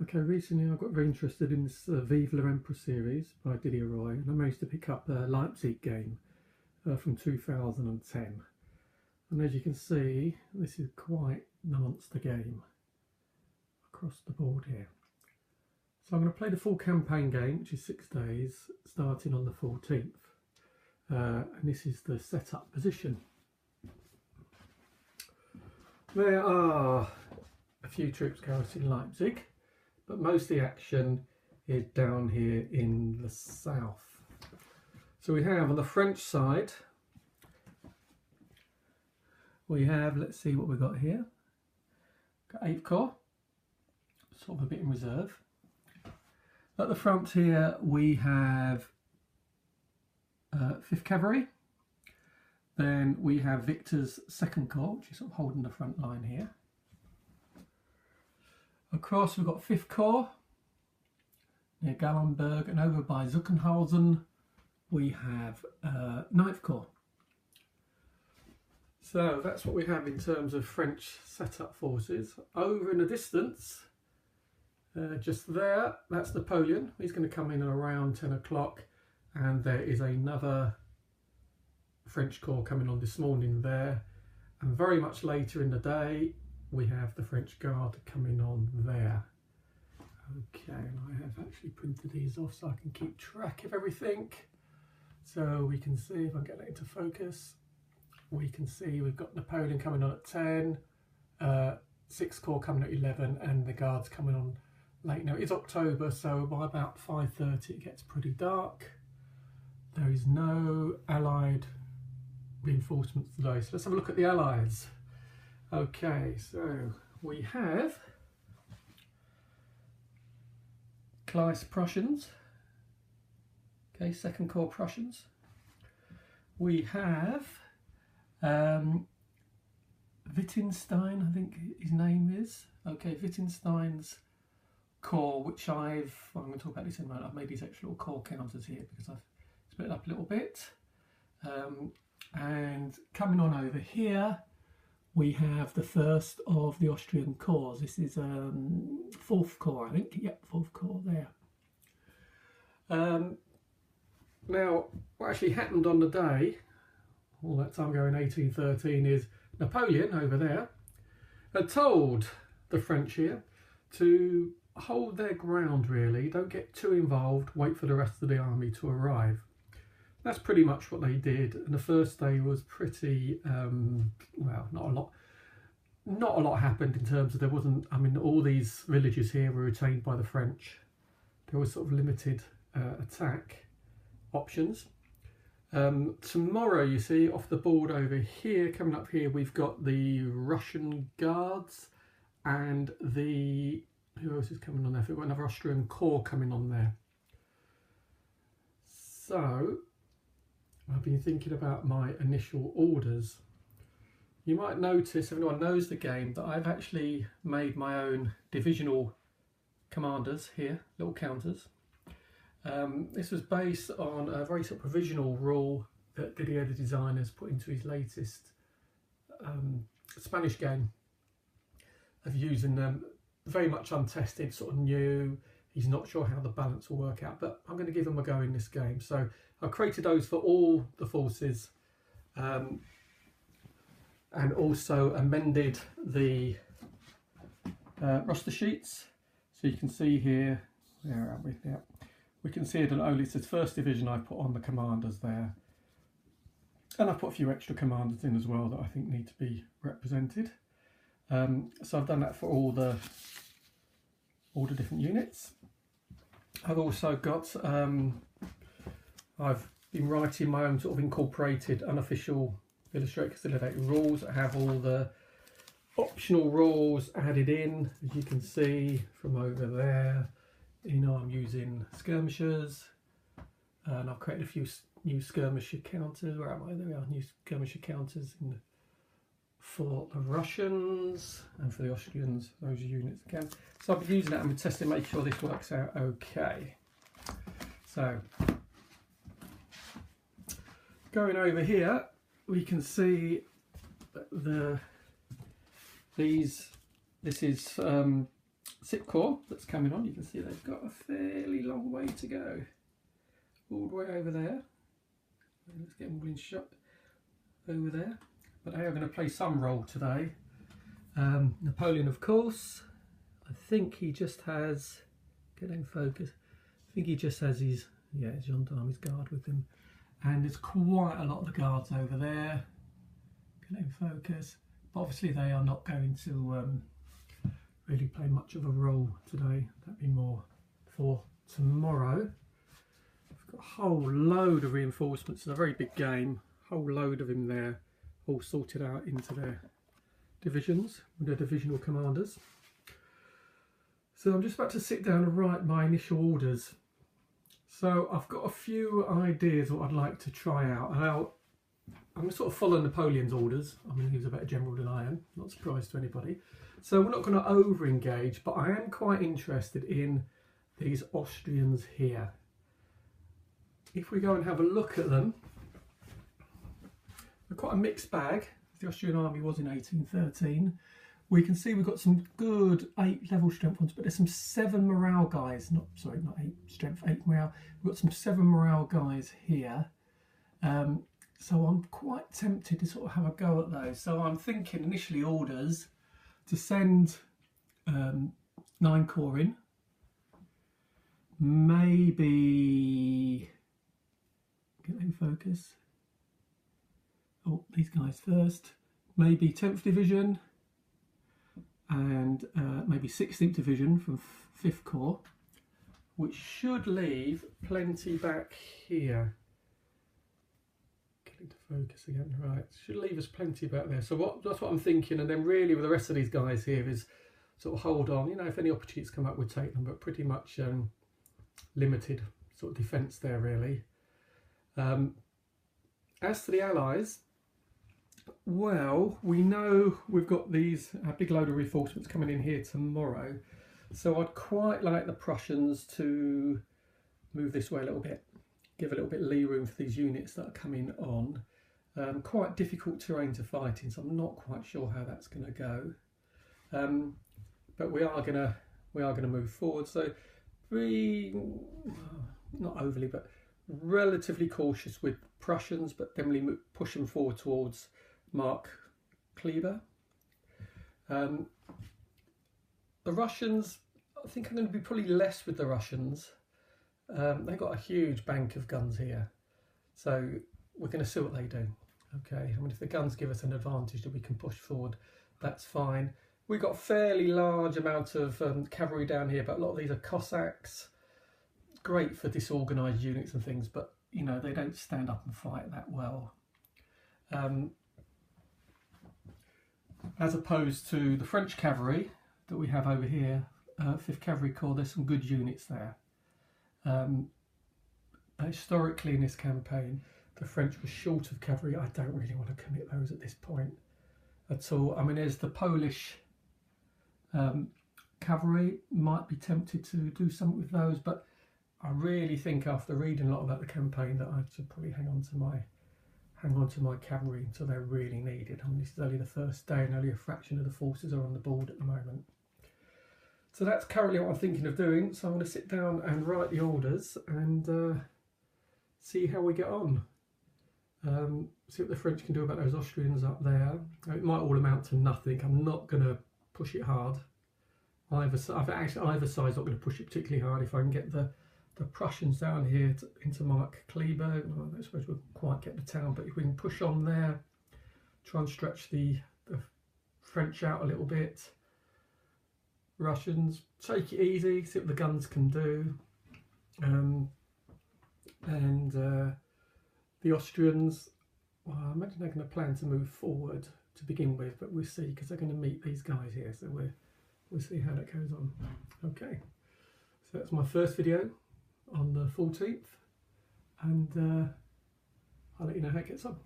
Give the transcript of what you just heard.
Okay, recently I got very interested in this Vive l'Empereur series by Didier Roy, and I managed to pick up a Leipzig game from 2010. And as you can see, this is quite a monster game across the board here. So I'm going to play the full campaign game, which is 6 days, starting on the 14th. And this is the setup position. There are a few troops garrising Leipzig, but most of the action is down here in the south. So we have on the French side, we have, let's see what we've got here. Got 8th Corps, sort of a bit in reserve. At the front here we have 5th Cavalry. Then we have Victor's 2nd Corps, which is sort of holding the front line here. Across we've got 5th Corps near Gallenberg, and over by Zuckenhausen we have 9th Corps. So that's what we have in terms of French setup forces. Over in the distance, just there, that's Napoleon. He's going to come in at around 10 o'clock, and there is another French corps coming on this morning there, and very much later in the day we have the French Guard coming on there. Okay, and I have actually printed these off so I can keep track of everything. So we can see, if I get that into focus, we can see we've got Napoleon coming on at 10, 6th Corps coming at 11, and the Guards coming on late. Now it's October, so by about 5:30 it gets pretty dark. There is no Allied reinforcements today, so let's have a look at the Allies. Okay, so we have Kleist Prussians, okay, 2nd Corps Prussians. We have Wittgenstein, I think his name is. Okay, Wittgenstein's corps, which I'm going to talk about this in a moment. I've made these extra little corps counters here because I've split it up a little bit. And coming on over here, we have the first of the Austrian corps. This is 4th Corps, I think. Yep, 4th Corps there. Now, what actually happened on the day, all that time ago in 1813, is Napoleon over there had told the French here to hold their ground really, don't get too involved, wait for the rest of the army to arrive. That's pretty much what they did, and the first day was pretty, well, not a lot happened in terms of, there wasn't, I mean, all these villages here were retained by the French. There was sort of limited attack options. Tomorrow, you see, off the board over here, coming up here, we've got the Russian Guards and the, who else is coming on there? We've got another Austrian corps coming on there. So I've been thinking about my initial orders. You might notice, if anyone knows the game, that I've actually made my own divisional commanders here, little counters. This was based on a very sort of provisional rule that Didier, the designer, has put into his latest Spanish game of using them. Very much untested, sort of new. He's not sure how the balance will work out, but I'm going to give him a go in this game. So I've created those for all the forces, and also amended the roster sheets. So you can see here, where are we? Yeah. We can see that only says 1st Division I put on the commanders there. And I've put a few extra commanders in as well that I think need to be represented. So I've done that for all the different units. I've also got, I've been writing my own sort of incorporated unofficial Illustrated Consolidated rules that have all the optional rules added in, as you can see from over there. You know, I'm using skirmishers, and I've created a few new skirmisher counters. Where am I? There we are, new skirmisher counters for the Russians, and for the Austrians, those units again. So I'll be using that and testing, making sure this works out okay. So going over here, we can see this is Corps that's coming on. You can see they've got a fairly long way to go, all the way over there. Let's get them all in shot over there. But they are going to play some role today. Napoleon, of course. I think he just has, get in focus, I think he just has his gendarme's guard with him. And there's quite a lot of the guards over there. Get in focus. But obviously they are not going to really play much of a role today. That'd be more for tomorrow. I've got a whole load of reinforcements. It's a very big game. Whole load of them there, all sorted out into their divisions with their divisional commanders. So I'm just about to sit down and write my initial orders. So I've got a few ideas what I'd like to try out. And I'm going to sort of follow Napoleon's orders. I mean, he was a better general than I am, not a surprise to anybody. So we're not going to over-engage, but I am quite interested in these Austrians here. If we go and have a look at them, they're quite a mixed bag. The Austrian army was in 1813. We can see we've got some good 8 level strength ones, but there's some 7 morale guys. Not 8 strength, 8 morale. We've got some 7 morale guys here. So I'm quite tempted to sort of have a go at those. So I'm thinking initially orders to send 9 Corps in. Maybe get in focus. Oh, these guys first. Maybe 10th Division and maybe 16th Division from 5th Corps, which should leave plenty back here. Get into focus again, right. Should leave us plenty back there. So that's what I'm thinking, and then really with the rest of these guys here is sort of hold on. You know, if any opportunities come up, we'll take them, but pretty much limited sort of defence there, really. As to the Allies, well, we know we've got these a big load of reinforcements coming in here tomorrow, so I'd quite like the Prussians to move this way a little bit, give a little bit of lee room for these units that are coming on. Quite difficult terrain to fight in, so I'm not quite sure how that's going to go. But we are going to move forward. So be not overly, but relatively cautious with Prussians, but definitely push them forward towards Mark Kleber. The Russians, I think I'm going to be probably less with the Russians. They've got a huge bank of guns here, so we're going to see what they do. Okay, I mean, if the guns give us an advantage that we can push forward, that's fine. We've got a fairly large amount of cavalry down here, but a lot of these are Cossacks. Great for disorganised units and things, but you know, they don't stand up and fight that well. As opposed to the French cavalry that we have over here, 5th Cavalry Corps, there's some good units there. Historically in this campaign, the French were short of cavalry. I don't really want to commit those at this point at all. I mean, there's the Polish cavalry, might be tempted to do something with those, but I really think after reading a lot about the campaign that I should probably hang on to my cavalry until they're really needed. I mean, this is only the first day and only a fraction of the forces are on the board at the moment. So that's currently what I'm thinking of doing. So I'm going to sit down and write the orders and see how we get on. See what the French can do about those Austrians up there. It might all amount to nothing. I'm not going to push it hard. Either side's not going to push it particularly hard. If I can get the Prussians down here into Mark Kleber, well, I don't suppose we'll quite get the town, but if we can push on there, try and stretch the French out a little bit. Russians, take it easy, see what the guns can do. The Austrians, well, I imagine they're going to plan to move forward to begin with, but we'll see, because they're going to meet these guys here, so we'll see how that goes on. Okay, so that's my first video on the 14th, and I'll let you know how it gets on.